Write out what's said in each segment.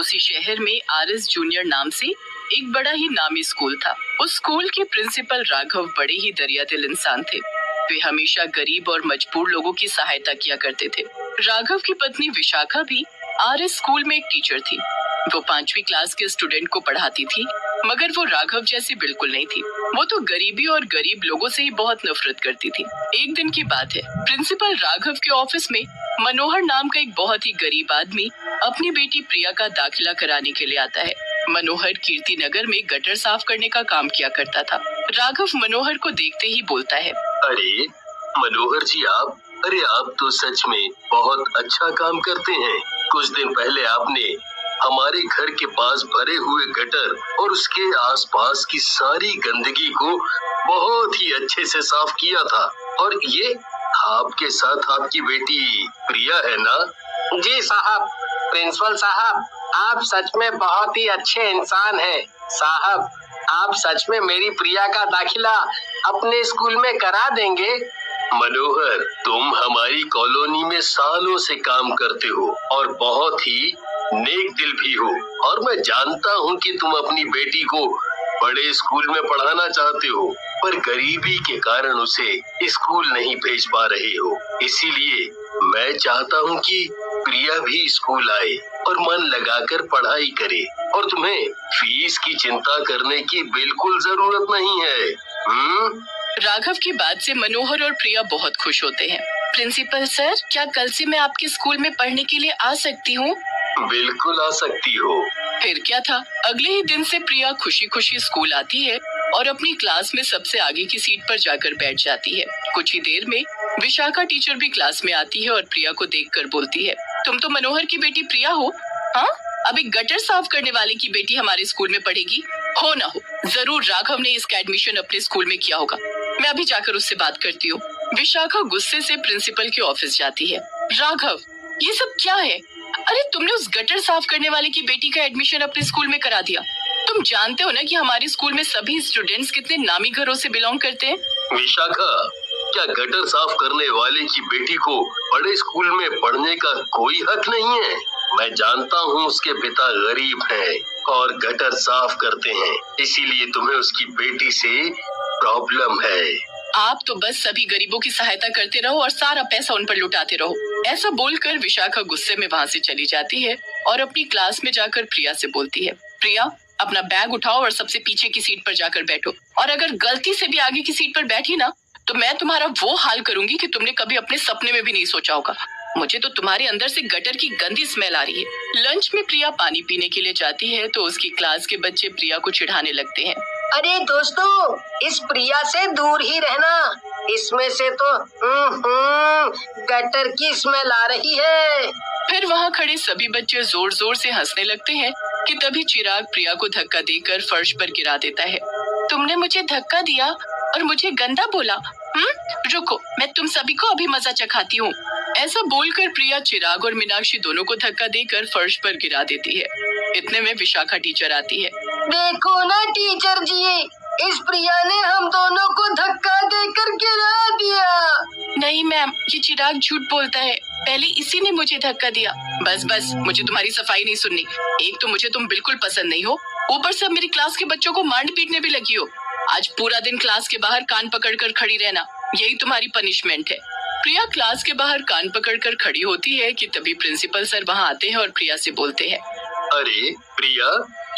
उसी शहर में आरएस जूनियर नाम से एक बड़ा ही नामी स्कूल था। उस स्कूल के प्रिंसिपल राघव बड़े ही दरियादिल इंसान थे। वे हमेशा गरीब और मजबूर लोगों की सहायता किया करते थे। राघव की पत्नी विशाखा भी आरएस स्कूल में एक टीचर थी। वो 5वीं क्लास के स्टूडेंट को पढ़ाती थी, मगर वो राघव जैसी बिल्कुल नहीं थी। वो तो गरीबी और गरीब लोगों से ही बहुत नफरत करती थी। एक दिन की बात है, प्रिंसिपल राघव के ऑफिस में मनोहर नाम का एक बहुत ही गरीब आदमी अपनी बेटी प्रिया का दाखिला कराने के लिए आता है। मनोहर कीर्ति नगर में गटर साफ करने का काम किया करता था। राघव मनोहर को देखते ही बोलता है, अरे मनोहर जी आप तो सच में बहुत अच्छा काम करते हैं। कुछ दिन पहले आपने हमारे घर के पास भरे हुए गटर और उसके आसपास की सारी गंदगी को बहुत ही अच्छे से साफ किया था। और ये आपके साथ आपकी बेटी प्रिया है ना? जी साहब। प्रिंसिपल साहब, आप सच में बहुत ही अच्छे इंसान हैं। साहब, आप सच में मेरी प्रिया का दाखिला अपने स्कूल में करा देंगे? मनोहर, तुम हमारी कॉलोनी में सालों से काम करते हो और बहुत ही नेक दिल भी हो, और मैं जानता हूँ कि तुम अपनी बेटी को बड़े स्कूल में पढ़ाना चाहते हो, पर गरीबी के कारण उसे स्कूल नहीं भेज पा रहे हो। इसीलिए मैं चाहता हूँ कि प्रिया भी स्कूल आए और मन लगाकर पढ़ाई करे, और तुम्हें फीस की चिंता करने की बिल्कुल जरूरत नहीं है। राघव की बात से मनोहर और प्रिया बहुत खुश होते हैं। प्रिंसिपल सर, क्या कल से मैं आपके स्कूल में पढ़ने के लिए आ सकती हूँ? बिल्कुल आ सकती हो। फिर क्या था, अगले ही दिन से प्रिया खुशी खुशी स्कूल आती है और अपनी क्लास में सबसे आगे की सीट पर जाकर बैठ जाती है। कुछ ही देर में विशाखा टीचर भी क्लास में आती है और प्रिया को देखकर बोलती है, तुम तो मनोहर की बेटी प्रिया हो? हाँ, अब एक गटर साफ करने वाले की बेटी हमारे स्कूल में पढ़ेगी? हो ना हो, जरूर राघव ने इसका एडमिशन अपने स्कूल में किया होगा। मैं अभी जाकर उससे बात करती हूँ। विशाखा गुस्से से प्रिंसिपल के ऑफिस जाती है। राघव, ये सब क्या है? अरे तुमने उस गटर साफ करने वाले की बेटी का एडमिशन अपने स्कूल में करा दिया। तुम जानते हो ना कि हमारे स्कूल में सभी स्टूडेंट्स कितने नामी घरों से बिलोंग करते हैं। विशाखा, क्या गटर साफ करने वाले की बेटी को बड़े स्कूल में पढ़ने का कोई हक नहीं है? मैं जानता हूँ उसके पिता गरीब हैं और गटर साफ करते हैं, इसीलिए तुम्हें उसकी बेटी से प्रॉब्लम है। आप तो बस सभी गरीबों की सहायता करते रहो और सारा पैसा उन पर लुटाते रहो। ऐसा बोलकर विशाखा गुस्से में वहाँ से चली जाती है और अपनी क्लास में जाकर प्रिया से बोलती है, प्रिया, अपना बैग उठाओ और सबसे पीछे की सीट पर जाकर बैठो, और अगर गलती से भी आगे की सीट पर बैठी ना, तो मैं तुम्हारा वो हाल करूंगी कि तुमने कभी अपने सपने में भी नहीं सोचा होगा। मुझे तो तुम्हारे अंदर से गटर की गंदी स्मेल आ रही है। लंच में प्रिया पानी पीने के लिए जाती है तो उसकी क्लास के बच्चे प्रिया को चिढ़ाने लगते हैं। अरे दोस्तों, इस प्रिया से दूर ही रहना, इसमें से तो गटर की स्मेल आ रही है। फिर वहाँ खड़े सभी बच्चे जोर जोर से हंसने लगते हैं कि तभी चिराग प्रिया को धक्का देकर फर्श पर गिरा देता है। तुमने मुझे धक्का दिया और मुझे गंदा बोला? रुको, मैं तुम सभी को अभी मजा चखाती हूँ। ऐसा बोलकर प्रिया चिराग और मीनाक्षी दोनों को धक्का देकर फर्श पर गिरा देती है। इतने में विशाखा टीचर आती है। देखो ना टीचर जी, इस प्रिया ने हम दोनों को धक्का देकर गिरा दिया। नहीं मैम, ये चिराग झूठ बोलता है, पहले इसी ने मुझे धक्का दिया। बस, मुझे तुम्हारी सफाई नहीं सुननी। एक तो मुझे तुम बिल्कुल पसंद नहीं हो, ऊपर से मेरी क्लास के बच्चों को मार पीटने भी लगी हो। आज पूरा दिन क्लास के बाहर कान पकड़कर खड़ी रहना, यही तुम्हारी पनिशमेंट है। प्रिया क्लास के बाहर कान पकड़कर खड़ी होती है कि तभी प्रिंसिपल सर वहाँ आते हैं और प्रिया से बोलते हैं, अरे प्रिया,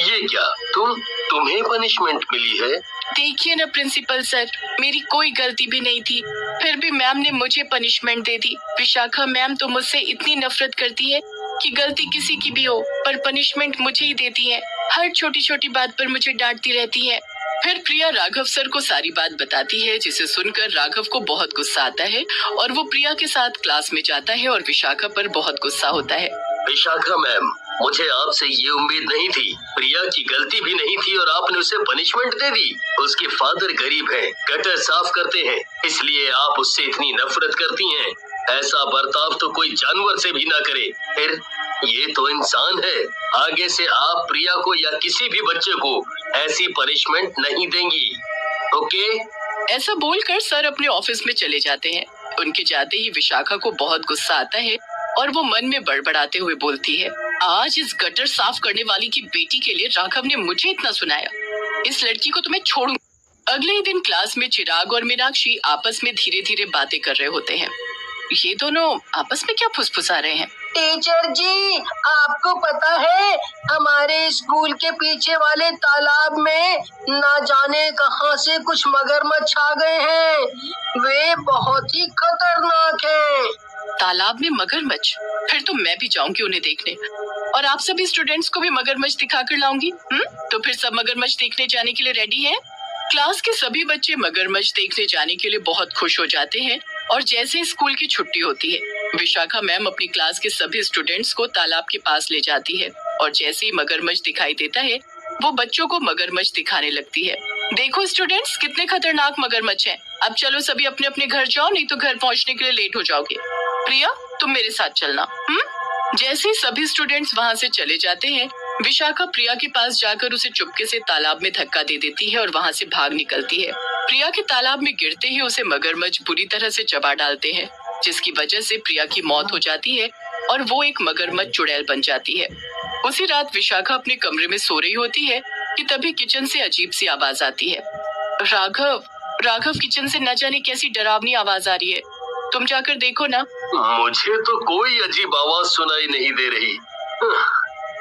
ये क्या, तुम्हें पनिशमेंट मिली है? देखिए ना प्रिंसिपल सर, मेरी कोई गलती भी नहीं थी, फिर भी मैम ने मुझे पनिशमेंट दे दी। विशाखा मैम तो मुझसे इतनी नफरत करती है कि गलती किसी की भी हो पर पनिशमेंट मुझे ही देती है। हर छोटी छोटी बात पर मुझे डांटती रहती है। फिर प्रिया राघव सर को सारी बात बताती है, जिसे सुनकर राघव को बहुत गुस्सा आता है और वो प्रिया के साथ क्लास में जाता है और विशाखा पर बहुत गुस्सा होता है। विशाखा मैम, मुझे आपसे ये उम्मीद नहीं थी। प्रिया की गलती भी नहीं थी और आपने उसे पनिशमेंट दे दी। उसके फादर गरीब हैं, गटर साफ करते हैं, इसलिए आप उससे इतनी नफरत करती हैं। ऐसा बर्ताव तो कोई जानवर से भी ना करे। फिर ये तो इंसान है। आगे से आप प्रिया को या किसी भी बच्चे को ऐसी पनिशमेंट नहीं देंगी, ओके? ऐसा बोलकर सर अपने ऑफिस में चले जाते हैं। उनके जाते ही विशाखा को बहुत गुस्सा आता है और वो मन में बड़बड़ाते हुए बोलती है, आज इस गटर साफ करने वाली की बेटी के लिए राघव ने मुझे इतना सुनाया। इस लड़की को तो मैं छोड़ूं। अगले ही दिन क्लास में चिराग और मीनाक्षी आपस में धीरे धीरे बातें कर रहे होते हैं। ये दोनों आपस में क्या फुसफुसा रहे हैं? टीचर जी, आपको पता है हमारे स्कूल के पीछे वाले तालाब में ना जाने कहां से कुछ मगरमच्छ आ गए हैं। वे बहुत ही खतरनाक हैं। तालाब में मगरमच्छ? फिर तो मैं भी जाऊंगी उन्हें देखने, और आप सभी स्टूडेंट्स को भी मगरमच्छ दिखाकर लाऊंगी। तो फिर सब मगरमच्छ देखने जाने के लिए रेडी हैं? क्लास के सभी बच्चे मगरमच्छ देखने जाने के लिए बहुत खुश हो जाते हैं, और जैसे ही स्कूल की छुट्टी होती है, विशाखा मैम अपनी क्लास के सभी स्टूडेंट्स को तालाब के पास ले जाती है, और जैसे ही मगरमच्छ दिखाई देता है, वो बच्चों को मगरमच्छ दिखाने लगती है। देखो स्टूडेंट्स, कितने खतरनाक मगरमच्छ हैं। अब चलो सभी अपने अपने घर जाओ, नहीं तो घर पहुंचने के लिए लेट हो जाओगे। प्रिया, तुम मेरे साथ चलना। जैसे ही सभी स्टूडेंट्स वहां से चले जाते हैं, विशाखा प्रिया के पास जाकर उसे चुपके से तालाब में धक्का दे देती है और वहां से भाग निकलती है। प्रिया के तालाब में गिरते ही उसे मगरमच्छ बुरी तरह से चबा डालते हैं, जिसकी वजह से प्रिया की मौत हो जाती है और वो एक मगरमच्छ चुड़ैल बन जाती है। उसी रात विशाखा अपने कमरे में सो रही होती है कि तभी किचन से अजीब सी आवाज आती है। राघव किचन से न जाने कैसी डरावनी आवाज आ रही है। तुम जाकर देखो ना। मुझे तो कोई अजीब आवाज सुनाई नहीं दे रही।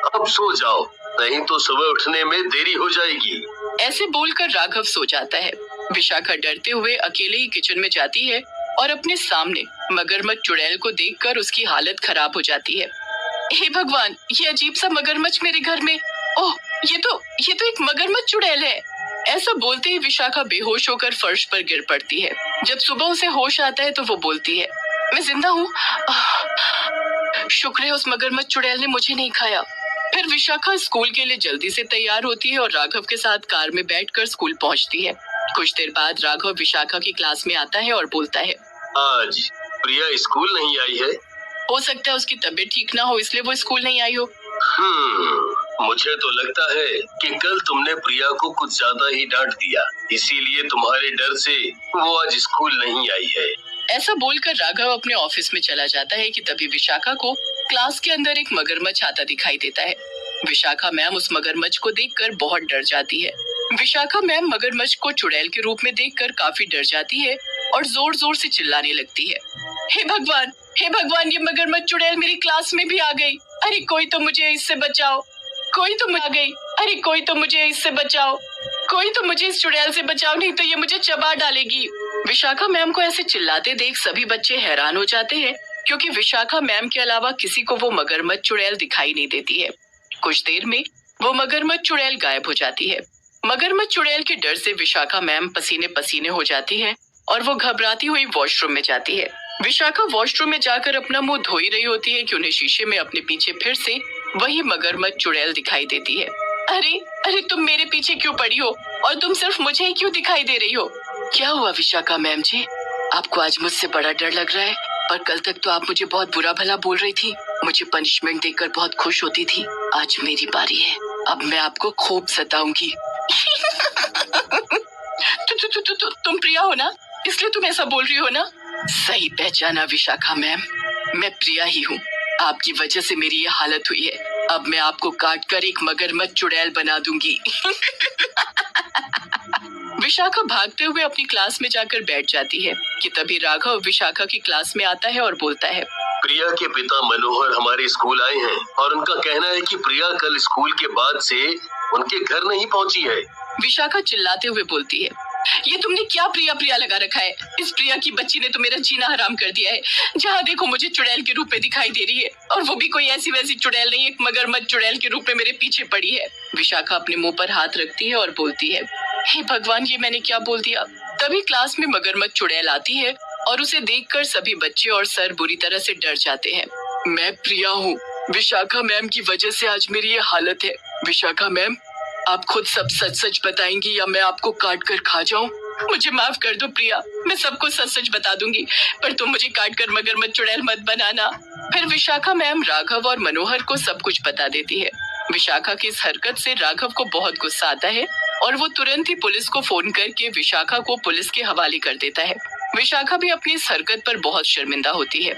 अब सो जाओ, नहीं तो सुबह उठने में देरी हो जाएगी। ऐसे बोलकर राघव सो जाता है। विशाखा डरते हुए अकेले ही किचन में जाती है और अपने सामने मगरमच्छ चुड़ैल को देखकर उसकी हालत खराब हो जाती है। हे भगवान, ये अजीब सा मगरमच्छ मेरे घर में। ओह, ये तो एक मगरमच्छ चुड़ैल है। ऐसा बोलते ही विशाखा बेहोश होकर फर्श पर गिर पड़ती है। जब सुबह उसे होश आता है तो वो बोलती है, मैं जिंदा हूँ। शुक्र है उस मगरमच्छ चुड़ैल ने मुझे नहीं खाया। फिर विशाखा स्कूल के लिए जल्दी से तैयार होती है और राघव के साथ कार में बैठकर स्कूल पहुंचती है। कुछ देर बाद राघव विशाखा की क्लास में आता है और बोलता है, आज प्रिया स्कूल नहीं आई है। हो सकता है उसकी तबीयत ठीक ना हो, इसलिए वो स्कूल नहीं आई हो। मुझे तो लगता है कि कल तुमने प्रिया को कुछ ज्यादा ही डांट दिया, इसीलिए तुम्हारे डर से वो आज स्कूल नहीं आई है। ऐसा बोलकर राघव अपने ऑफिस में चला जाता है कि तभी विशाखा को क्लास के अंदर एक मगरमच्छ आता दिखाई देता है। विशाखा मैम उस मगरमच्छ को देखकर बहुत डर जाती है। विशाखा मैम मगरमच्छ को चुड़ैल के रूप में देखकर काफी डर जाती है और जोर जोर से चिल्लाने लगती है, हे भगवान, ये मगरमच्छ चुड़ैल मेरी क्लास में भी आ गई। अरे कोई तो मुझे इससे बचाओ, कोई तो मुझे इससे बचाओ, कोई तो मुझे इस चुड़ैल से बचाओ, नहीं तो ये मुझे चबा डालेगी। विशाखा मैम को ऐसे चिल्लाते देख सभी बच्चे हैरान हो जाते हैं, क्योंकि विशाखा मैम के अलावा किसी को वो मगरमच्छ चुड़ैल दिखाई नहीं देती है। कुछ देर में वो मगरमच्छ चुड़ैल गायब हो जाती है। मगरमच्छ चुड़ैल के डर से विशाखा मैम पसीने पसीने हो जाती है और वो घबराती हुई वॉशरूम में जाती है। विशाखा वॉशरूम में जाकर अपना मुंह धो ही रही होती है कि उन्हें शीशे में अपने पीछे फिर से वही मगरमच्छ चुड़ैल दिखाई देती है। अरे तुम मेरे पीछे क्यों पड़ी हो, और तुम सिर्फ मुझे ही क्यों दिखाई दे रही हो? क्या हुआ विशाखा मैम जी, आपको आज मुझसे बड़ा डर लग रहा है? पर कल तक तो आप मुझे बहुत बुरा भला बोल रही थी, मुझे पनिशमेंट देकर बहुत खुश होती थी। आज मेरी बारी है, अब मैं आपको खूब सताऊंगी। तुम प्रिया हो ना, इसलिए तुम ऐसा बोल रही हो ना? सही पहचाना विशाखा मैम, मैं प्रिया ही हूँ। आपकी वजह से मेरी ये हालत हुई है। अब मैं आपको काट कर एक मगरमच्छ चुड़ैल बना दूंगी। विशाखा भागते हुए अपनी क्लास में जाकर बैठ जाती है कि तभी राघव विशाखा की क्लास में आता है और बोलता है, प्रिया के पिता मनोहर हमारे स्कूल आए हैं और उनका कहना है कि प्रिया कल स्कूल के बाद से उनके घर नहीं पहुंची है। विशाखा चिल्लाते हुए बोलती है, ये तुमने क्या प्रिया लगा रखा है? इस प्रिया की बच्ची ने तो मेरा जीना हराम कर दिया है। जहाँ देखो मुझे चुड़ैल के रूप में दिखाई दे रही है, और वो भी कोई ऐसी वैसी चुड़ैल नहीं, एक मगरमच्छ चुड़ैल के रूप में मेरे पीछे पड़ी है। विशाखा अपने मुंह पर हाथ रखती है और बोलती है, हे भगवान, ये मैंने क्या बोल दिया? तभी क्लास में मगरमच्छ चुड़ैल आती है और उसे देखकर सभी बच्चे और सर बुरी तरह से डर जाते हैं। मैं प्रिया हूँ, विशाखा मैम की वजह से आज मेरी ये हालत है। विशाखा मैम, आप खुद सब सच सच बताएंगी या मैं आपको काट कर खा जाऊं? मुझे माफ कर दो प्रिया, मैं सबको सच सच बता दूंगी, पर तुम मुझे काट कर मगरमच्छ चुड़ैल मत बनाना। फिर विशाखा मैम राघव और मनोहर को सब कुछ बता देती है। विशाखा की इस हरकत से राघव को बहुत गुस्सा आता है और वो तुरंत ही पुलिस को फोन करके विशाखा को पुलिस के हवाले कर देता है। विशाखा भी अपनी इस हरकत पर बहुत शर्मिंदा होती है।